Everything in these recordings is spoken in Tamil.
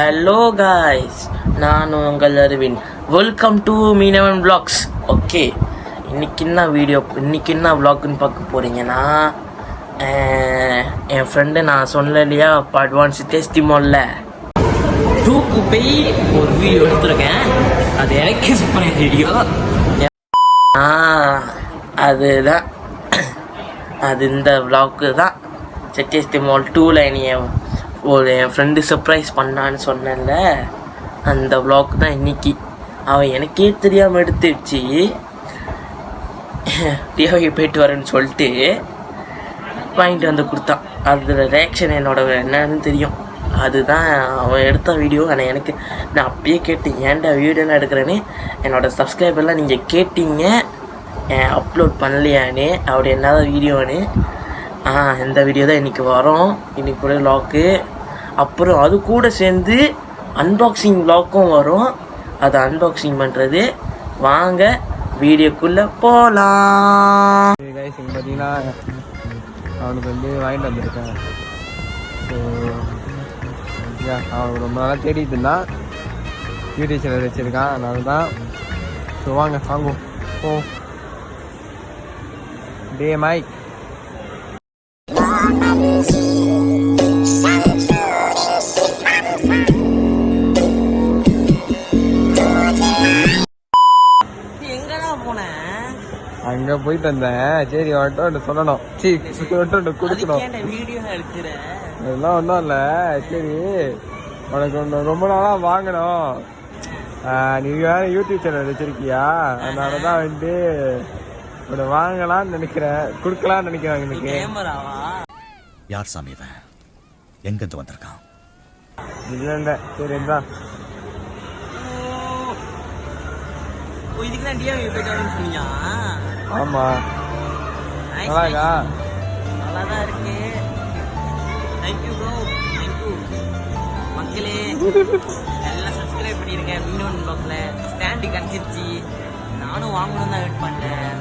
ஹலோ காய்ஸ், நான் உங்கள் Aravind. Welcome to Meenavan vlogs. Okay, இன்னைக்கு என்ன வ்ளாக்னு பார்க்க போகிறீங்கன்னா, என் ஃப்ரெண்டு நான் சொன்னேன் இல்லையா அட்வான்ஸ் டெஸ்டிமோனில் டூக்கு போய் ஒரு வீடியோ எடுத்துருக்கேன். அது எனக்கு சூப்பரான வீடியோ. அதுதான் அது இந்த வ்ளாக்கு தான். டெஸ்டிமோல் 2ல் என் ஃப்ரெண்டு சர்ப்ரைஸ் பண்ணான்னு சொன்னேன்ல, அந்த வ்ளாக் தான் இன்னைக்கு. அவன் எனக்கே தெரியாமல் எடுத்துடுச்சு. டிவி போயிட்டு வரேன்னு சொல்லிட்டு வாங்கிட்டு வந்து கொடுத்தான். அதில் ரியாக்ஷன் என்னோட என்னன்னு தெரியும். அதுதான் அவன் எடுத்த வீடியோ. ஆனால் எனக்கு நான் அப்பயே கேட்டேன், ஏன்டா வீடியோலாம் எடுக்கிறேன்னு. என்னோடய சப்ஸ்கிரைபர்லாம் நீங்கள் கேட்டீங்க அப்லோட் பண்ணலையானே, அப்படி என்னதான் வீடியோன்னு. இந்த வீடியோ தான் இன்றைக்கி வரும். இன்றைக்கி கூட வ்ளாக்கு, அப்புறம் அது கூட சேர்ந்து அன்பாக்சிங் வ்ளாக்கும் வரும். அதை அன்பாக்சிங் பண்ணுறது. வாங்க வீடியோக்குள்ளே போகலாம். பார்த்தீங்கன்னா அவனுக்கு வந்து வாங்கிட்டு வந்திருக்கேன். ஸோ அவனுக்கு ரொம்ப நாளாக தேடிட்டு இருந்தான். யூடியூப் சேனல் வச்சுருக்கான், அதனால தான். ஸோ வாங்குவோம். ஓ டே மைக் அங்க போயிட்டு வந்தேன். சரி அவன்கிட்ட சொல்லணும், கொடுக்கணும். அதெல்லாம் ஒன்றும் இல்லை. சரி உனக்கு ஒன்று ரொம்ப நாளா வாங்கணும். நீ வேற யூடியூப் சேனல் வச்சிருக்கியா, அதனால தான் வந்து உன்னை வாங்கலாம்னு நினைக்கிறேன், கொடுக்கலாம்னு நினைக்கிறேன். எனக்கு யார் சாமி எங்கிருந்து வந்திருக்கான்? இல்லை சரி இருந்தா ஆமா நல்லாக்கா, நல்லாதான் இருக்கு. தேங்க்யூ ப்ரோ, தேங்க்யூ மக்களே. எல்லாம் சப்ஸ்கிரைப் பண்ணியிருக்கேன். மீனவன் வ்ளாக்ல ஸ்டாண்டு கிடச்சிருச்சு. நானும் வாங்கணும் தான் வெயிட் பண்ணேன்.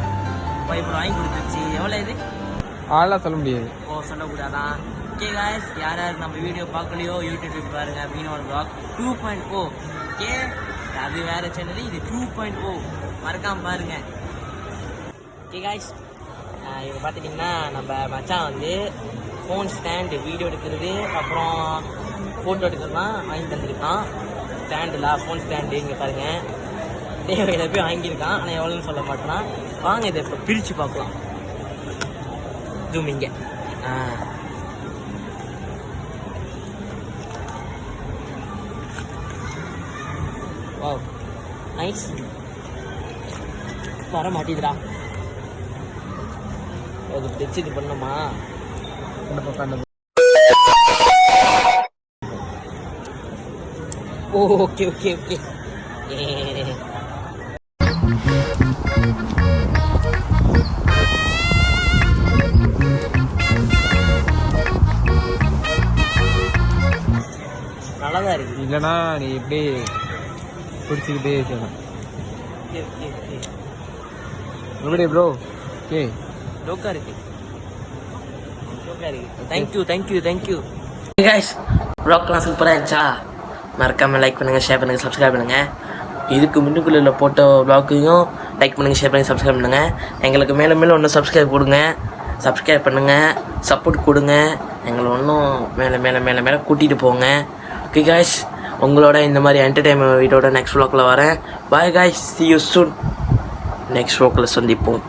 இப்போ வாங்கி கொடுத்துருச்சு. எவ்வளோ இது அதெல்லாம் சொல்ல முடியாது. சொல்லக்கூடாதான். ஓகே காய்ஸ், யார் நம்ம வீடியோ பார்க்கலையோ யூடியூப் பாருங்க, மீனவன் வ்ளாக் 2.0. ஓகே, அது வேற சேனல், இது 2.0 மறக்காம பாருங்க. ஓகே காய்ஸ், இப்போ பார்த்துட்டிங்கன்னா நம்ம மச்சான் வந்து ஃபோன் ஸ்டாண்டு, வீடியோ எடுக்கிறது அப்புறம் ஃபோட்டோ எடுக்கிறதுலாம் வாங்கி தந்துருக்கான். ஸ்டாண்டில் ஃபோன் ஸ்டாண்டு இங்கே பாருங்கள். தேவையில போய் வாங்கியிருக்கான். ஆனால் எவ்வளோன்னு சொல்ல மாட்டேன்னா. வாங்க இதை இப்போ பிரித்து பார்க்கலாம். ஜூமிங்க. Oh nice. வர மாட்டேதுடா. அது வச்சு இது பண்ணுமா? Oh okay okay okay. நல்லாதான் இருக்கு. இல்லைன்னா நீ இப்படி பிடிச்சிக்கிட்டே இருக்கணும். எப்படி ப்ரோ? ஓகே லோக்கா இருக்கு. Thank you thank you thank you guys. வ்ளாக்லாம் சூப்பராக இருந்துச்சா? மறக்காமல் லைக் பண்ணுங்கள், ஷேர் பண்ணுங்கள், சப்ஸ்கிரைப் பண்ணுங்கள். இதுக்கு முன்னுக்குள்ள போட்ட வ்ளாக்கையும் லைக் பண்ணுங்கள், ஷேர் பண்ணுங்கள், சப்ஸ்கிரைப் பண்ணுங்கள். எங்களுக்கு மேலும் மேலும் ஒன்றும் சப்ஸ்கிரைப் கொடுங்க, சப்ஸ்கிரைப் பண்ணுங்கள், சப்போர்ட் கொடுங்க. எங்களை ஒன்றும் மேலே மேலே மேலே மேலே கூட்டிகிட்டு போங்க. ஓகே காய்ஸ், உங்களோட இந்த மாதிரி என்டர்டைன்மெண்ட் வீடியோட நெக்ஸ்ட் வ்ளாக்ல வரேன். Bye guys, see you soon. Next வ்ளாக்ல சந்திப்போம்.